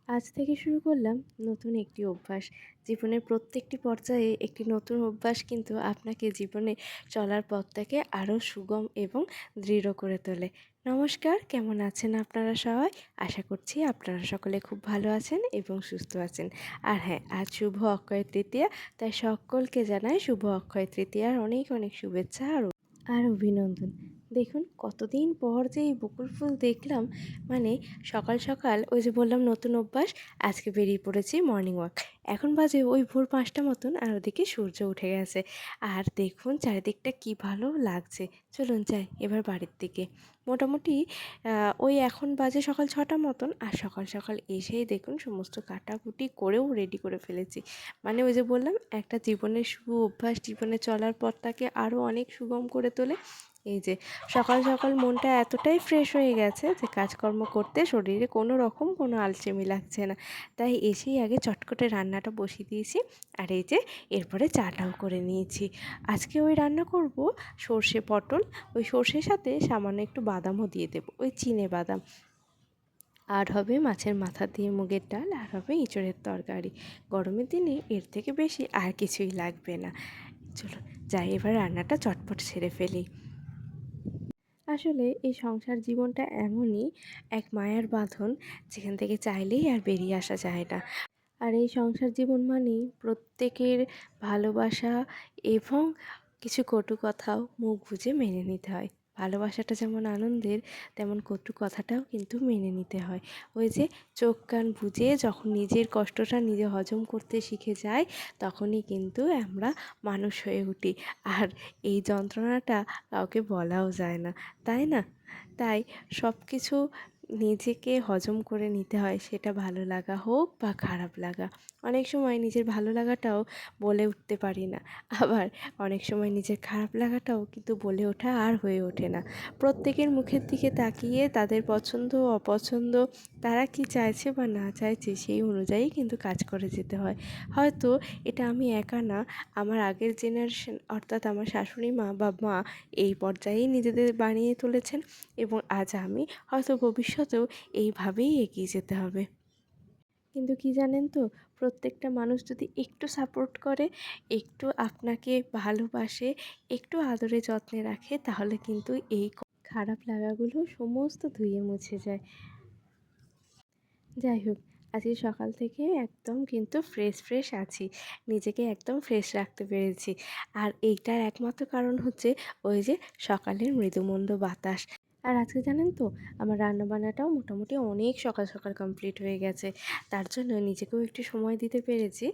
আজ থেকে শুরু করলাম নতুন একটি অভ্যাস। জীবনের প্রত্যেকটি পর্যায়ে একটি নতুন অভ্যাস কিন্তু আপনাকে জীবনে চলার পথটাকে আরও সুগম এবং দৃঢ় করে তোলে। নমস্কার, কেমন আছেন আপনারা সবাই? আশা করছি আপনারা সকলে খুব ভালো আছেন এবং সুস্থ আছেন। আর হ্যাঁ, আজ শুভ অক্ষয় তৃতীয়া, তাই সকলকে জানাই শুভ অক্ষয় তৃতীয়ার অনেক অনেক শুভেচ্ছা আর অভিনন্দন। দেখুন কতদিন পর যে এই বকুল ফুল দেখলাম, মানে সকাল সকাল ওই যে বললাম নতুন অভ্যাস, আজকে বেরিয়ে পড়েছি মর্নিং ওয়াক। এখন বাজে ওই ভোর ৫টা মতন, আর ওদিকে সূর্য উঠে গেছে। আর দেখুন চারিদিকটা কি ভালো লাগছে। চলুন যাই এবার বাড়ির দিকে। মোটামুটি ওই এখন বাজে সকাল ৬টা মতন, আর সকাল সকাল এসেই দেখুন সমস্ত কাটাকুটি করেও রেডি করে ফেলেছি। মানে ওই যে বললাম, একটা জীবনের শুভ অভ্যাস জীবনে চলার পথটাকে আরও অনেক সুগম করে তোলে। এই যে সকাল সকাল মনটা এতটাই ফ্রেশ হয়ে গেছে যে কাজকর্ম করতে শরীরে কোনো রকম কোনো আলসেমি লাগছে না। তাই এসেই আগে চটকটে রান্নাটা বসিয়ে দিয়েছি। আর এই যে এরপরে চাটাও করে নিয়েছি। আজকে ওই রান্না করব সর্ষে পটল। ওই সর্ষের সাথে সামান্য একটু বাদামও দিয়ে দেবো, ওই চিনে বাদাম। আর হবে মাছের মাথা দিয়ে মুগের ডাল, আর হবে এঁচোড়ের তরকারি। গরমের দিনে এর থেকে বেশি আর কিছুই লাগবে না। চলো যাই এবার রান্নাটা চটপট সেরে ফেলি। আসলে এই সংসার জীবনটা এমনই এক মায়ার বাঁধন, যেখান থেকে চাইলেই আর বেরিয়ে আসা যায় না। আর এই সংসার জীবন মানেই প্রত্যেকের ভালোবাসা এবং কিছু কটু কথাও মুখ বুজে মেনে নিতে হয়। ভালোবাসাটা যেমন আনন্দের, তেমন কটু কথাটাও কিন্তু মেনে নিতে হয়। ওই যে চোখ কান বুজে যখন নিজের কষ্টটা নিজে হজম করতে শিখে যায়, তখনই কিন্তু আমরা মানুষ হয়ে উঠি। আর এই যন্ত্রণাটা কাউকে বলাও যায় না, তাই না? তাই সব কিছু নিজেকে হজম করে নিতে হয়, সেটা ভালো লাগা হোক বা খারাপ লাগা। অনেক সময় নিজের ভালো লাগাটাও বলে উঠতে পারি না, আবার অনেক সময় নিজের খারাপ লাগাটাও কিন্তু বলে ওঠা আর হয়ে ওঠে না। প্রত্যেকের মুখের দিকে তাকিয়ে তাদের পছন্দ অপছন্দ, তারা কি চাইছে বা না চাইছে সেই অনুযায়ী কিন্তু কাজ করে যেতে হয়। হয়তো এটা আমি একা না, আমার আগের জেনারেশন অর্থাৎ আমার শাশুড়ি মা বা মা এই পর্যায়েই নিজেদের বানিয়ে তুলেছেন, এবং আজ আমি হয়তো ভবিষ্যতেও এইভাবেই এগিয়ে যেতে হবে। কিন্তু কি জানেন তো, প্রত্যেকটা মানুষ যদি একটু সাপোর্ট করে, একটু আপনাকে ভালোবাসে, একটু আদরে যত্নে রাখে, তাহলে কিন্তু এই খারাপ লাগাগুলো সমস্ত ধুয়ে মুছে যায়। যাই হোক, আজকে সকাল থেকে একদম কিন্তু ফ্রেশ আছি। নিজেকে একদম ফ্রেশ রাখতে পেরেছি। আর এইটার একমাত্র কারণ হচ্ছে ওই যে সকালের মৃদুমন্দ বাতাস। আর আজকে জানেন তো, আমার রান্নাবান্নাটাও মোটামুটি অনেক সকাল সকাল কমপ্লিট হয়ে গেছে। তার জন্য নিজেকেও একটু সময় দিতে পেরেছি।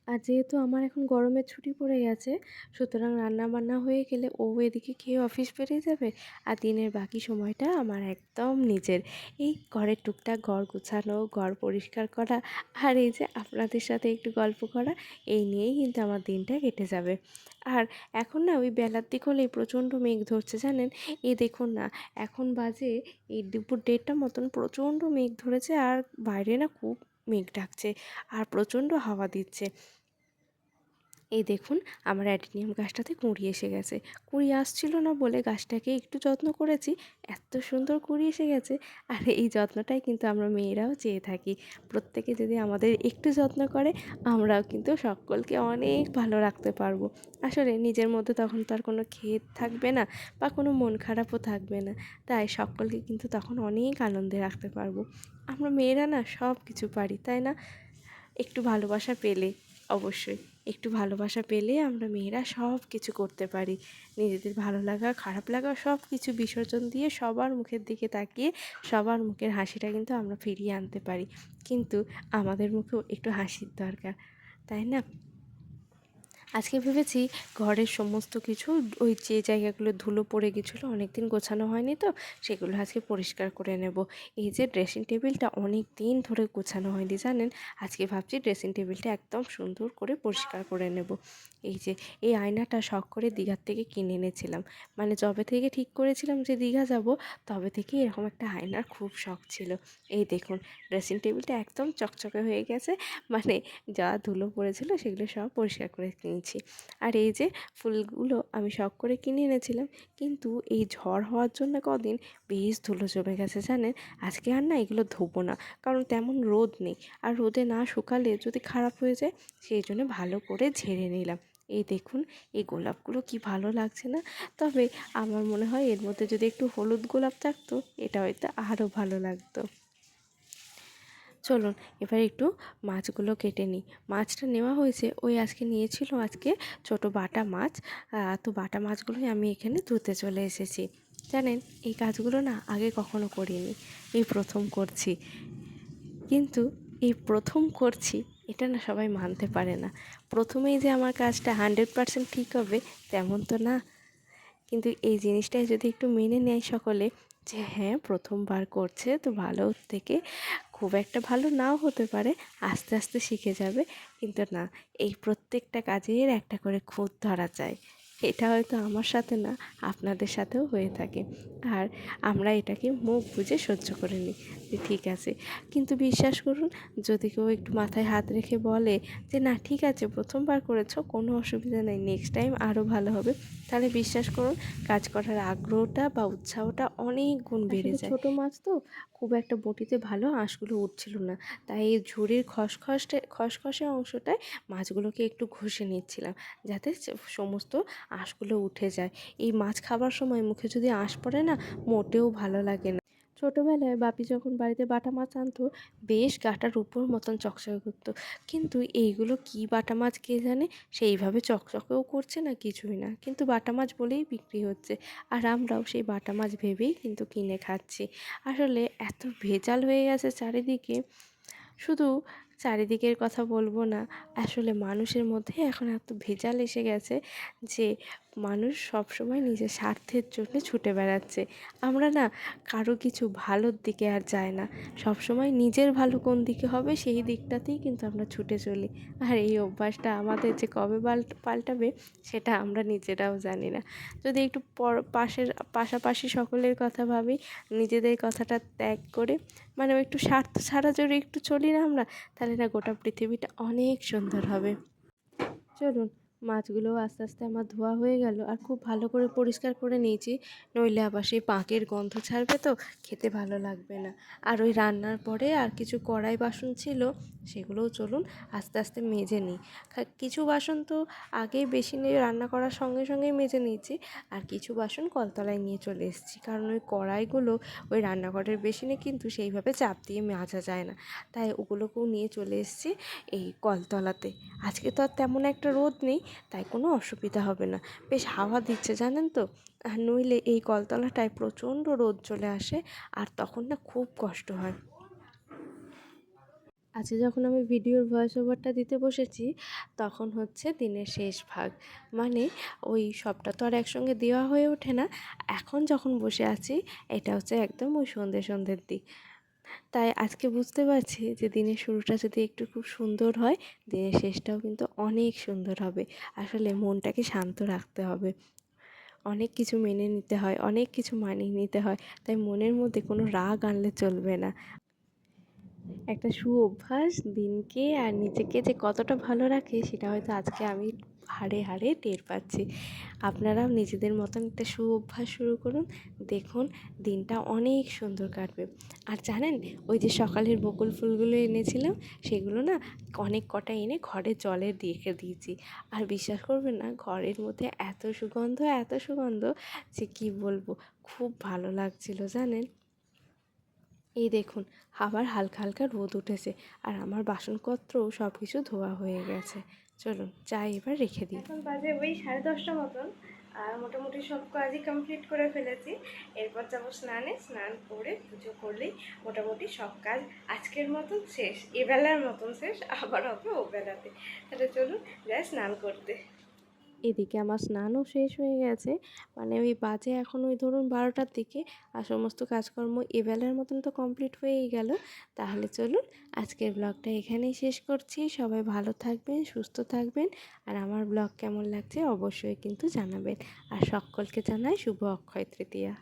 আর যেহেতু আমার এখন গরমের ছুটি পড়ে গেছে, সুতরাং রান্নাবান্না হয়ে গেলে ও এদিকে খেয়ে অফিস বেরিয়ে যাবে, আর দিনের বাকি সময়টা আমার একদম নিজের। এই ঘরের টুকটাক ঘর গোছানো, ঘর পরিষ্কার করা, আর এই যে আপনাদের সাথে একটু গল্প করা, এই নিয়েই কিন্তু আমার দিনটা কেটে যাবে। আর এখন না ওই বেলার দিক হলেই প্রচণ্ড মেঘ ধরছে জানেন। এই দেখুন না, এখন বাজে এই দুপুর 1:30টা মতন, প্রচণ্ড মেঘ ধরেছে, আর বাইরে না খুব মেঘ ডাকছে, আর প্রচণ্ড হাওয়া দিচ্ছে। এই দেখুন, আমার অ্যাডিনিয়াম গাছটাতে কুঁড়ি এসে গেছে। কুঁড়ি আসছিল না বলে গাছটাকে একটু যত্ন করেছি, এত সুন্দর কুঁড়ি এসে গেছে। আর এই যত্নটাই কিন্তু আমরা মেয়েরাও চেয়ে থাকি। প্রত্যেকে যদি আমাদের একটু যত্ন করে, আমরাও কিন্তু সকলকে অনেক ভালো রাখতে পারবো। আসলে নিজের মধ্যে তখন তার কোনো খেদ থাকবে না, বা কোনো মন খারাপও থাকবে না। তাই সকলকে কিন্তু তখন অনেক আনন্দে রাখতে পারবো। আমরা মেয়েরা না সব কিছু পারি, তাই না? একটু ভালোবাসা পেলে, অবশ্যই একটু ভালোবাসা পেলে আমরা মেয়েরা সব কিছু করতে পারি। নিজেদের ভালো লাগা খারাপ লাগা সব কিছু বিসর্জন দিয়ে সবার মুখের দিকে তাকিয়ে সবার মুখের হাসিটা কিন্তু আমরা ফিরিয়ে আনতে পারি। কিন্তু আমাদের মুখেও একটু হাসির দরকার, তাই না? আজকে ভেবেছি ঘরের সমস্ত কিছু, ওই যে জায়গাগুলো ধুলো পড়ে গেছিলো, অনেক দিন গোছানো হয়নি তো, সেগুলো আজকে পরিষ্কার করে নেব। এই যে ড্রেসিং টেবিলটা অনেক দিন ধরে গোছানো হয়নি জানেন, আজকে ভাবছি ড্রেসিং টেবিলটা একদম সুন্দর করে পরিষ্কার করে নেব। এই যে এই আয়নাটা শখ করে দীঘার থেকে কিনে এনেছিলাম। মানে যবে থেকে ঠিক করেছিলাম যে দীঘা যাব, তবে থেকেই এরকম একটা আয়নার খুব শখ ছিল। এই দেখুন, ড্রেসিং টেবিলটা একদম চকচকে হয়ে গেছে। মানে যা ধুলো পড়েছিল সেগুলো সব পরিষ্কার করে নিয়েছি। কিনছি। আর এই যে ফুলগুলো আমি শখ করে কিনে এনেছিলাম, কিন্তু এই ঝড় হওয়ার জন্য কদিন বেশ ধুলো জমে গেছে জানেন। আজকে আর না এগুলো ধোবো না, কারণ তেমন রোদ নেই, আর রোদে না শুকালে যদি খারাপ হয়ে যায়, সেই জন্য ভালো করে ঝেড়ে নিলাম। এই দেখুন, এই গোলাপগুলো কি ভালো লাগছে না? তবে আমার মনে হয় এর মধ্যে যদি একটু হলুদ গোলাপ থাকতো, এটা হয়তো আরও ভালো লাগতো। চলুন এবার একটু মাছগুলো কেটে নিই। মাছটা নেওয়া হয়েছে, ওই আজকে নিয়েছিল আজকে ছোটো বাটা মাছ। তো বাটা মাছগুলোই আমি এখানে ধুতে চলে এসেছি। জানেন, এই কাজগুলো না আগে কখনো করিনি, এই প্রথম করছি। কিন্তু এই প্রথম করছি, এটা না সবাই মানতে পারে না। প্রথমেই যে আমার কাজটা 100% ঠিক হবে তেমন তো না। কিন্তু এই জিনিসটাই যদি একটু মেনে নেয় সকলে, যে হ্যাঁ প্রথমবার করছে তো ভালো থেকে খুব একটা ভালো নাও হতে পারে, আস্তে আস্তে শিখে যাবে। কিন্তু না, এই প্রত্যেকটা কাজের একটা করে খুঁত ধরা যায়। এটা হয়তো আমার সাথে না, আপনাদের সাথেও হয়ে থাকে। আর আমরা এটাকে মুখ বুজে সহ্য করে নিই যে ঠিক আছে। কিন্তু বিশ্বাস করুন, যদি কেউ একটু মাথায় হাত রেখে বলে যে না ঠিক আছে প্রথমবার করেছো, কোনো অসুবিধা নেই, নেক্সট টাইম আরও ভালো হবে, তাহলে বিশ্বাস করুন কাজ করার আগ্রহটা বা উৎসাহটা অনেক গুণ বেড়ে যায়। ছোটো মাছ তো খুব একটা বটিতে ভালো আঁশগুলো উঠছিল না, তাই এই ঝুড়ির খসখসে অংশটায় মাছগুলোকে একটু ঘষে নিচ্ছিলাম, যাতে সমস্ত আঁশগুলো উঠে যায়। এই মাছ খাবার সময় মুখে যদি আঁশ পড়ে না, মোটেও ভালো লাগে না। ছোটোবেলায় বাপি যখন বাড়িতে বাটা মাছ আনতো, বেশ গাটার উপর মতন চকচকে করতো, কিন্তু এইগুলো কি বাটা মাছ কে জানে, সেইভাবে চকচকেও করছে না, কিছুই না, কিন্তু বাটা মাছ বলেই বিক্রি হচ্ছে। আর আমরাও সেই বাটা মাছ ভেবেই কিন্তু কিনে খাচ্ছি। আসলে এত ভেজাল হয়ে গেছে চারিদিকে, শুধু চারিদিকের কথা বলবো না, আসলে মানুষের মধ্যে এখন এত ভেজাল এসে গেছে যে মানুষ সবসময় নিজের স্বার্থের জন্য ছুটে বেড়াচ্ছে। আমরা না কারো কিছু ভালোর দিকে আর যায় না, সবসময় নিজের ভালো কোন দিকে হবে সেই দিকটাতেই কিন্তু আমরা ছুটে চলি। আর এই অভ্যাসটা আমাদের যে কবে পাল্টাবে সেটা আমরা নিজেরাও জানি না। যদি একটু পাশাপাশি সকলের কথা ভাবি, নিজেদের কথাটা ত্যাগ করে, মানে একটু স্বার্থ ছাড়া যদি একটু চলি না আমরা, তাহলে না গোটা পৃথিবীটা অনেক সুন্দর হবে। চলুন, মাছগুলোও আস্তে আস্তে আমার ধোয়া হয়ে গেল, আর খুব ভালো করে পরিষ্কার করে নিয়েছি, নইলে আবার সেই পাঁকের গন্ধ ছাড়বে তো খেতে ভালো লাগবে না। আর ওই রান্নার পরে আর কিছু কড়াই বাসন ছিল, সেগুলোও চলুন আস্তে আস্তে মেজে নিই। কিছু বাসন তো আগেই বেশি নিয়ে রান্না করার সঙ্গে সঙ্গেই মেজে নিয়েছি, আর কিছু বাসন কলতলায় নিয়ে চলে এসেছি, কারণ ওই কড়াইগুলো ওই রান্নাঘরের বেসিনে কিন্তু সেইভাবে চাপ দিয়ে মাজা যায় না, তাই ওগুলোকেও নিয়ে চলে এসেছি এই কলতলাতে। আজকে তো আর তেমন একটা রোদ নেই, তাই কোনো অসুবিধা হবে না, বেশ হাওয়া দিচ্ছে জানেন তো। আর নইলে এই কলতলাটায় প্রচণ্ড রোদ চলে আসে, আর তখন না খুব কষ্ট হয়। আজকে যখন আমি ভিডিওর ভয়েস ওভারটা দিতে বসেছি, তখন হচ্ছে দিনের শেষ ভাগ, মানে ওই সবটা তো আর একসঙ্গে দেওয়া হয়ে ওঠে না। এখন যখন বসে আছি, এটা হচ্ছে একদম ওই সন্ধ্যের দিক। তাই আজকে বুঝতে পারছি যে দিনের শুরুটা যদি একটু খুব সুন্দর হয়, দিনের শেষটাও কিন্তু অনেক সুন্দর হবে। আসলে মনটাকে শান্ত রাখতে হবে, অনেক কিছু মেনে নিতে হয়, অনেক কিছু মানিয়ে নিতে হয়, তাই মনের মধ্যে কোনো রাগ আনলে চলবে না। একটা অভ্যাস দিনকে আর নিজেকে যে কতটা ভালো রাখে, সেটা হয়তো আজকে আমি হাড়ে হাড়ে টের পাচ্ছি। আপনারাও নিজেদের মতন একটা অভ্যাস শুরু করুন, দেখুন দিনটা অনেক সুন্দর কাটবে। আর জানেন, ওই যে সকালের বকুল ফুলগুলো এনেছিলাম, সেগুলো না অনেক কটা এনে ঘরে জলে রেখে দিয়েছি। আর বিশ্বাস করবেন না, ঘরের মধ্যে এত সুগন্ধ যে কি বলবো, খুব ভালো লাগছিল জানেন। এই দেখুন, আবার হালকা হালকা রোদ উঠেছে, আর আমার বাসনপত্রও সব কিছু ধোয়া হয়ে গেছে। চলুন যাই, এবার রেখে দিই। এখন বাজে ওই 10:30 মতন, আর মোটামুটি সব কাজই কমপ্লিট করে ফেলেছি। এরপর যাবো স্নানে, স্নান করে পুজো করলেই মোটামুটি সব কাজ আজকের মতন শেষ, এবেলার মতন শেষ, আবার হবে ওবেলাতে। তাহলে চলুন যাই স্নান করতে। এদিকে আমার স্নানও শেষ হয়ে গেছে, মানে ওই বাজে এখন ওই ধরুন 12টার দিকে, আর সমস্ত কাজকর্ম এবেলার মতন তো কমপ্লিট হয়েই গেল। তাহলে চলুন আজকের ব্লগটা এখানেই শেষ করছি। সবাই ভালো থাকবেন, সুস্থ থাকবেন, আর আমার ব্লগ কেমন লাগছে অবশ্যই কিন্তু জানাবেন। আর সকলকে জানাই শুভ অক্ষয় তৃতীয়া।